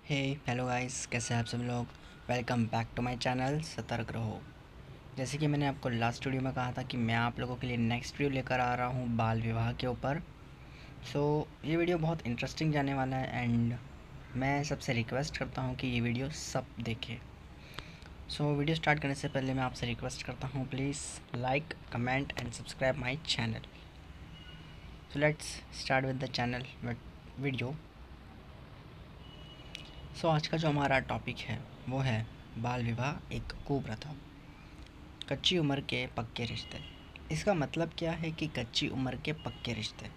Hello guys, कैसे हैं आप सब लोग। Welcome back to my channel Satark Raho. जैसे कि मैंने आपको लास्ट वीडियो में कहा था कि मैं आप लोगों के लिए नेक्स्ट वीडियो लेकर आ रहा हूँ बाल विवाह के ऊपर। ये वीडियो बहुत इंटरेस्टिंग जाने वाला है एंड मैं सबसे रिक्वेस्ट करता हूँ कि ये वीडियो सब देखें। वीडियो स्टार्ट करने से पहले मैं आपसे रिक्वेस्ट करता हूँ, please like, comment and subscribe my channel. Let's start with the channel video. आज का जो हमारा टॉपिक है वो है बाल विवाह एक कुप्रथा, कच्ची उम्र के पक्के रिश्ते। इसका मतलब क्या है कि कच्ची उम्र के पक्के रिश्ते?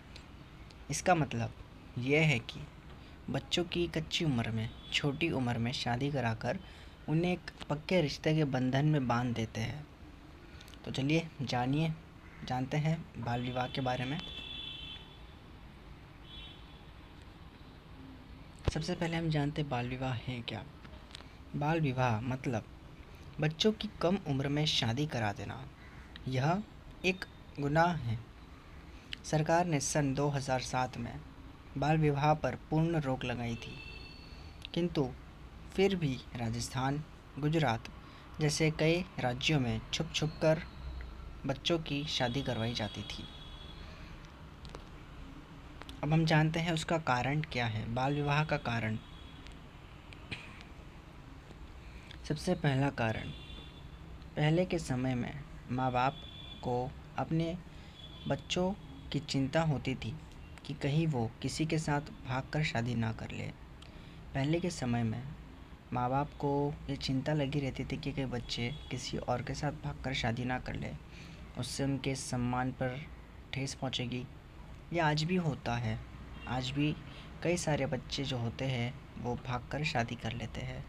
इसका मतलब ये है कि बच्चों की कच्ची उम्र में, छोटी उम्र में शादी कराकर उन्हें एक पक्के रिश्ते के बंधन में बांध देते हैं। तो चलिए जानते हैं बाल विवाह के बारे में। सबसे पहले हम जानते बाल विवाह है क्या। बाल विवाह मतलब बच्चों की कम उम्र में शादी करा देना। यह एक गुनाह है। सरकार ने सन 2007 में बाल विवाह पर पूर्ण रोक लगाई थी, किंतु फिर भी राजस्थान, गुजरात जैसे कई राज्यों में छुप छुप कर बच्चों की शादी करवाई जाती थी। अब हम जानते हैं उसका कारण क्या है, बाल विवाह का कारण। सबसे पहला कारण, पहले के समय में माँ बाप को अपने बच्चों की चिंता होती थी कि कहीं वो किसी के साथ भागकर शादी ना कर ले। पहले के समय में माँ बाप को ये चिंता लगी रहती थी कि कई बच्चे किसी और के साथ भागकर शादी ना कर ले, उससे उनके सम्मान पर ठेस पहुँचेगी। ये आज भी होता है। आज भी कई सारे बच्चे जो होते हैं वो भागकर शादी कर लेते हैं,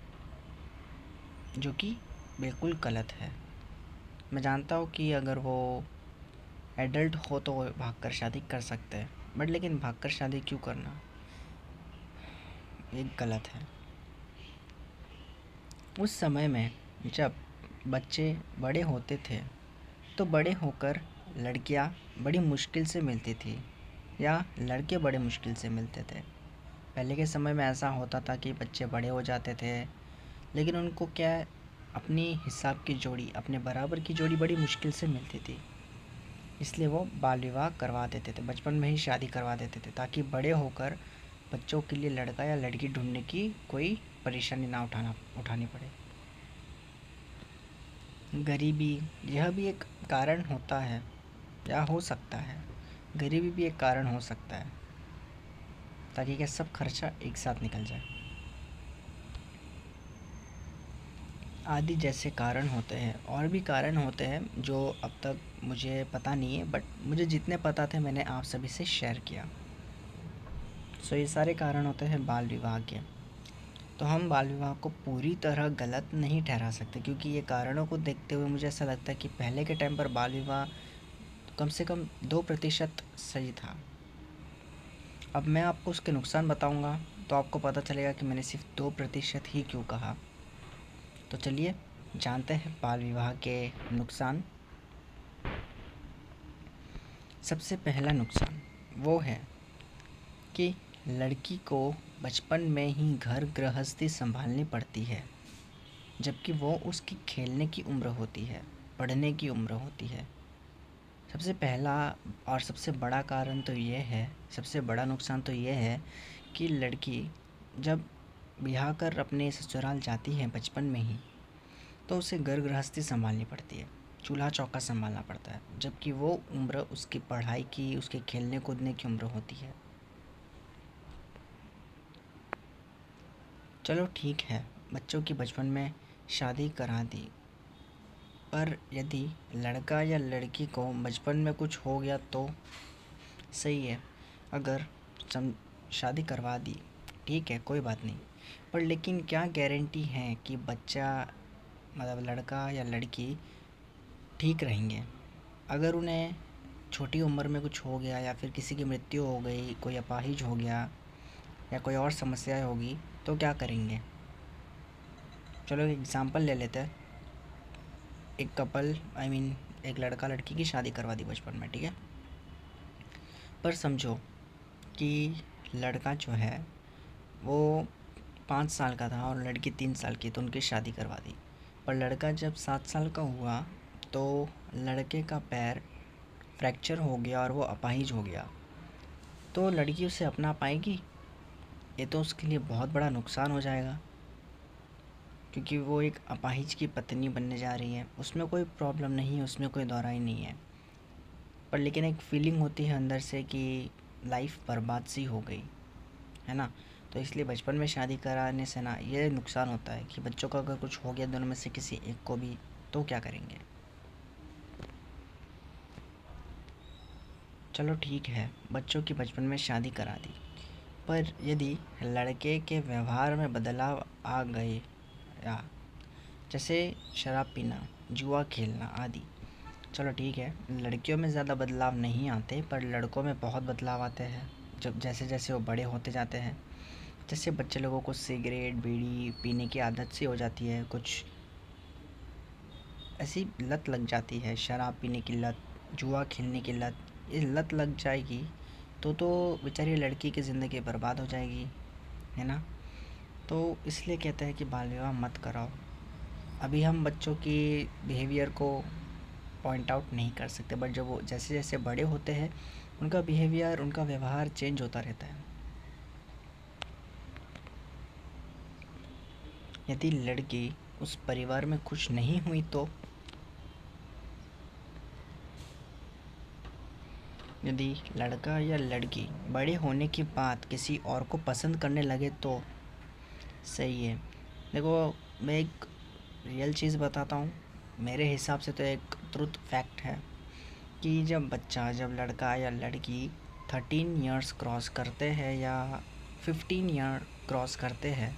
जो कि बिल्कुल गलत है। मैं जानता हूँ कि अगर वो एडल्ट हो तो वो भागकर शादी कर सकते हैं, बट लेकिन भागकर शादी क्यों करना, ये गलत है। उस समय में जब बच्चे बड़े होते थे तो बड़े होकर लड़कियां बड़ी मुश्किल से मिलती थी या लड़के बड़े मुश्किल से मिलते थे। पहले के समय में ऐसा होता था कि बच्चे बड़े हो जाते थे, लेकिन उनको क्या, अपनी हिसाब की जोड़ी, अपने बराबर की जोड़ी बड़ी मुश्किल से मिलती थी। इसलिए वो बाल विवाह करवा देते थे, बचपन में ही शादी करवा देते थे, ताकि बड़े होकर बच्चों के लिए लड़का या लड़की ढूंढने की कोई परेशानी ना उठानी पड़े। गरीबी, यह भी एक कारण होता है या हो सकता है। गरीबी भी एक कारण हो सकता है, ताकि क्या सब खर्चा एक साथ निकल जाए। आदि जैसे कारण होते हैं, और भी कारण होते हैं जो अब तक मुझे पता नहीं है, बट मुझे जितने पता थे मैंने आप सभी से शेयर किया। ये सारे कारण होते हैं बाल विवाह के। तो हम बाल विवाह को पूरी तरह गलत नहीं ठहरा सकते, क्योंकि ये कारणों को देखते हुए मुझे ऐसा लगता है कि पहले के टाइम पर बाल विवाह कम से कम 2% सही था। अब मैं आपको उसके नुकसान बताऊंगा तो आपको पता चलेगा कि मैंने सिर्फ 2% ही क्यों कहा। तो चलिए जानते हैं बाल विवाह के नुकसान। सबसे पहला नुकसान वो है कि लड़की को बचपन में ही घर गृहस्थी संभालनी पड़ती है, जबकि वो उसकी खेलने की उम्र होती है, पढ़ने की उम्र होती है। सबसे पहला और सबसे बड़ा कारण तो ये है, सबसे बड़ा नुकसान तो ये है कि लड़की जब ब्याह कर अपने ससुराल जाती है बचपन में ही, तो उसे घर गृहस्थी संभालनी पड़ती है, चूल्हा चौका संभालना पड़ता है, जबकि वो उम्र उसकी पढ़ाई की, उसके खेलने कूदने की उम्र होती है। चलो ठीक है, बच्चों की बचपन में शादी करा दी, पर यदि लड़का या लड़की को बचपन में कुछ हो गया तो सही है, अगर शादी करवा दी, ठीक है, कोई बात नहीं। पर लेकिन क्या गारंटी है कि बच्चा, मतलब लड़का या लड़की ठीक रहेंगे? अगर उन्हें छोटी उम्र में कुछ हो गया या फिर किसी की मृत्यु हो गई, कोई अपाहिज हो गया या कोई और समस्या होगी, तो क्या करेंगे? चलो एक एग्ज़ाम्पल ले लेते हैं। एक कपल, एक लड़का लड़की की शादी करवा दी बचपन में, ठीक है। पर समझो कि लड़का जो है वो 5 साल का था और लड़की 3 साल की, तो उनकी शादी करवा दी। पर लड़का जब 7 साल का हुआ तो लड़के का पैर फ्रैक्चर हो गया और वो अपाहिज हो गया। तो लड़की उसे अपना पाएगी? ये तो उसके लिए बहुत बड़ा नुकसान हो जाएगा, क्योंकि वो एक अपाहिज की पत्नी बनने जा रही है। उसमें कोई प्रॉब्लम नहीं है, उसमें कोई दौराई नहीं है, पर लेकिन एक फीलिंग होती है अंदर से कि लाइफ बर्बाद सी हो गई, है ना। तो इसलिए बचपन में शादी कराने से ना ये नुकसान होता है कि बच्चों का अगर कुछ हो गया दोनों में से किसी एक को भी, तो क्या करेंगे। चलो ठीक है, बच्चों की बचपन में शादी करा दी, पर यदि लड़के के व्यवहार में बदलाव आ गए, या जैसे शराब पीना, जुआ खेलना आदि, चलो ठीक है, लड़कियों में ज़्यादा बदलाव नहीं आते पर लड़कों में बहुत बदलाव आते हैं जब जैसे जैसे वो बड़े होते जाते हैं। जैसे बच्चे लोगों को सिगरेट बीड़ी पीने की आदत सी हो जाती है, कुछ ऐसी लत लग जाती है, शराब पीने की लत, जुआ खेलने की लत, ये लत लग जाएगी तो बेचारी लड़की की ज़िंदगी बर्बाद हो जाएगी, है ना। तो इसलिए कहते हैं कि बाल विवाह मत कराओ। अभी हम बच्चों की बिहेवियर को पॉइंट आउट नहीं कर सकते, बट जब वो जैसे जैसे बड़े होते हैं उनका बिहेवियर, उनका व्यवहार चेंज होता रहता है। यदि लड़की उस परिवार में खुश नहीं हुई तो, यदि लड़का या लड़की बड़े होने के बाद किसी और को पसंद करने लगे तो सही है। देखो, मैं एक रियल चीज़ बताता हूँ, मेरे हिसाब से तो एक ट्रुथ फैक्ट है कि जब लड़का या लड़की 13 इयर्स क्रॉस करते हैं या 15 ईयर क्रॉस करते हैं,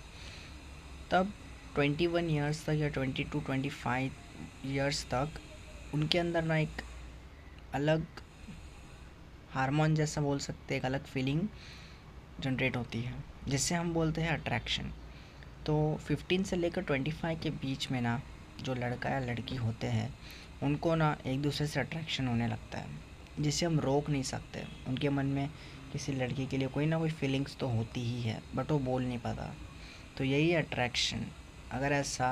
तब 21 इयर्स तक या 22-25 इयर्स तक उनके अंदर ना एक अलग हार्मोन जैसा बोल सकते, एक अलग फीलिंग जनरेट होती है जिससे हम बोलते हैं अट्रैक्शन। तो 15 से लेकर 25 के बीच में ना जो लड़का या लड़की होते हैं उनको ना एक दूसरे से अट्रैक्शन होने लगता है, जिसे हम रोक नहीं सकते। उनके मन में किसी लड़की के लिए कोई ना कोई फीलिंग्स तो होती ही है, बट वो बोल नहीं पाता। तो यही अट्रैक्शन, अगर ऐसा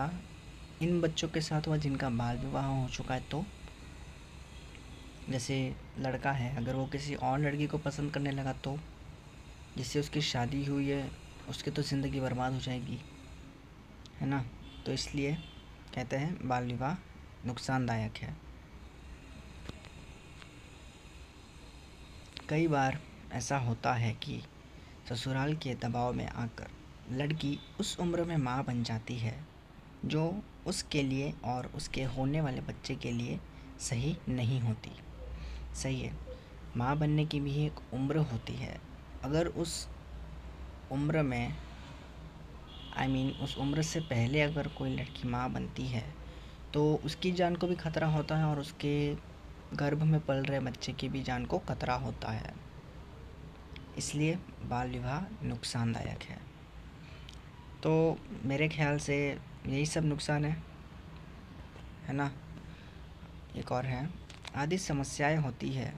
इन बच्चों के साथ हुआ जिनका बाल विवाह हो चुका है, तो जैसे लड़का है अगर वो किसी और लड़की को पसंद करने लगा तो जिससे उसकी शादी हुई है उसकी तो ज़िंदगी बर्बाद हो जाएगी, है ना। तो इसलिए कहते हैं बाल विवाह नुकसानदायक है। कई बार ऐसा होता है कि ससुराल के दबाव में आकर लड़की उस उम्र में माँ बन जाती है जो उसके लिए और उसके होने वाले बच्चे के लिए सही नहीं होती। सही है, माँ बनने की भी एक उम्र होती है। अगर उस उम्र में उस उम्र से पहले अगर कोई लड़की माँ बनती है तो उसकी जान को भी खतरा होता है और उसके गर्भ में पल रहे बच्चे की भी जान को खतरा होता है। इसलिए बाल विवाह नुकसानदायक है। तो मेरे ख्याल से यही सब नुकसान है ना। एक और है, आदि समस्याएं होती है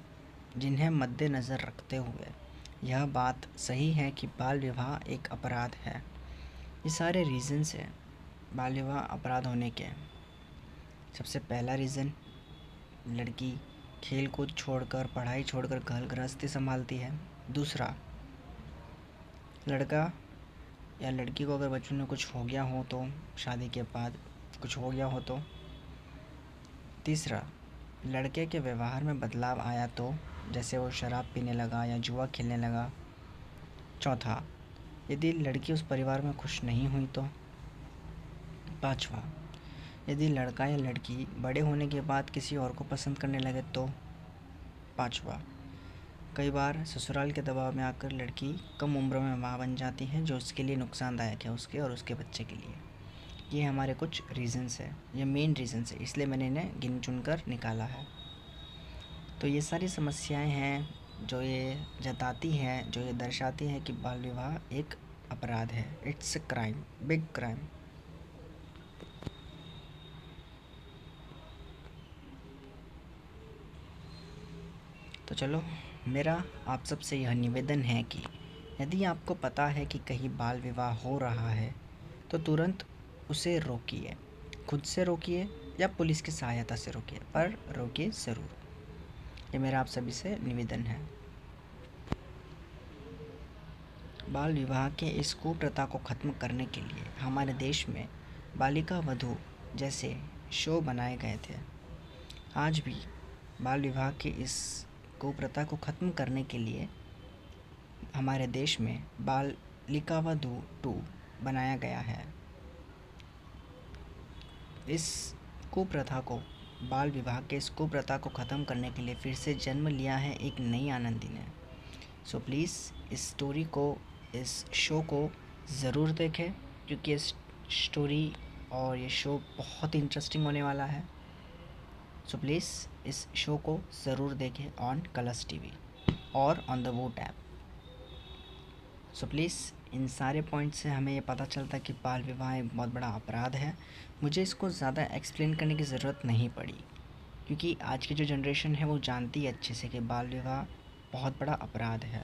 जिन्हें मद्देनज़र रखते हुए यह बात सही है कि बाल विवाह एक अपराध है। ये सारे रीज़न्स हैं बाल विवाह अपराध होने के। सबसे पहला रीज़न, लड़की खेल कूद छोड़कर, पढ़ाई छोड़कर घर गृहस्थी संभालती है। दूसरा, लड़का या लड़की को अगर बचपन में कुछ हो गया हो तो, शादी के बाद कुछ हो गया हो तो। तीसरा, लड़के के व्यवहार में बदलाव आया तो, जैसे वो शराब पीने लगा या जुआ खेलने लगा। चौथा, यदि लड़की उस परिवार में खुश नहीं हुई तो। पांचवा, यदि लड़का या लड़की बड़े होने के बाद किसी और को पसंद करने लगे तो। पांचवा, कई बार ससुराल के दबाव में आकर लड़की कम उम्र में माँ बन जाती है जो उसके लिए नुकसानदायक है, उसके और उसके बच्चे के लिए। ये हमारे कुछ रीज़न्स है, ये मेन रीज़न्स है, इसलिए मैंने इन्हें गिन चुन कर निकाला है। तो ये सारी समस्याएं हैं जो ये जताती हैं, जो ये दर्शाती हैं कि बाल विवाह एक अपराध है। It's a crime, big crime. तो चलो, मेरा आप सबसे यह निवेदन है कि यदि आपको पता है कि कहीं बाल विवाह हो रहा है तो तुरंत उसे रोकिए, खुद से रोकिए या पुलिस की सहायता से रोकिए, पर रोकिए ज़रूर। ये मेरा आप सभी से निवेदन है। बाल विवाह के इस कुप्रथा को ख़त्म करने के लिए हमारे देश में बालिका वधू जैसे शो बनाए गए थे। आज भी बाल विवाह के इस कुप्रथा को ख़त्म करने के लिए हमारे देश में बालिका वधू 2 बनाया गया है। इस कुप्रथा को बाल विवाह के इस कुप्रथा को ख़त्म करने के लिए फिर से जन्म लिया है एक नई आनंदी ने। सो प्लीज़ इस स्टोरी को, इस शो को ज़रूर देखें, क्योंकि इस स्टोरी और ये शो बहुत इंटरेस्टिंग होने वाला है। सो प्लीज़ इस शो को ज़रूर देखें ऑन कलर्स टीवी और on the Voot app. So please इन सारे पॉइंट से हमें ये पता चलता है कि बाल विवाह एक बहुत बड़ा अपराध है। मुझे इसको ज़्यादा एक्सप्लेन करने की ज़रूरत नहीं पड़ी, क्योंकि आज की जो जनरेशन है वो जानती है अच्छे से कि बाल विवाह बहुत बड़ा अपराध है,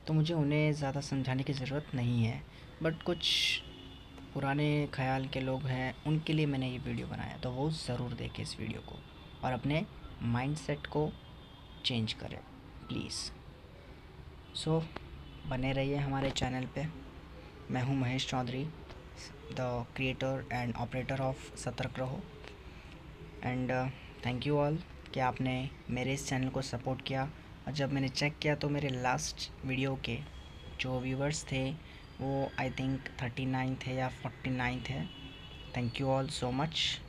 तो मुझे उन्हें ज़्यादा समझाने की ज़रूरत नहीं है। बट कुछ पुराने ख्याल के लोग हैं, उनके लिए मैंने ये वीडियो बनाया, तो वो ज़रूर देखें इस वीडियो को और अपने माइंडसेट को चेंज करें प्लीज़। सो बने रहिए हमारे चैनल पे। मैं हूँ Mahesh Chaudhary, the creator and operator of Satark Raho. And thank you all कि आपने मेरे इस चैनल को सपोर्ट किया। और जब मैंने चेक किया तो मेरे लास्ट वीडियो के जो व्यूवर्स थे वो आई थिंक 39 थे या 49 थे। Thank you all so much.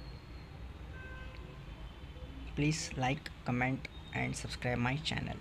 Please like, comment and subscribe my channel.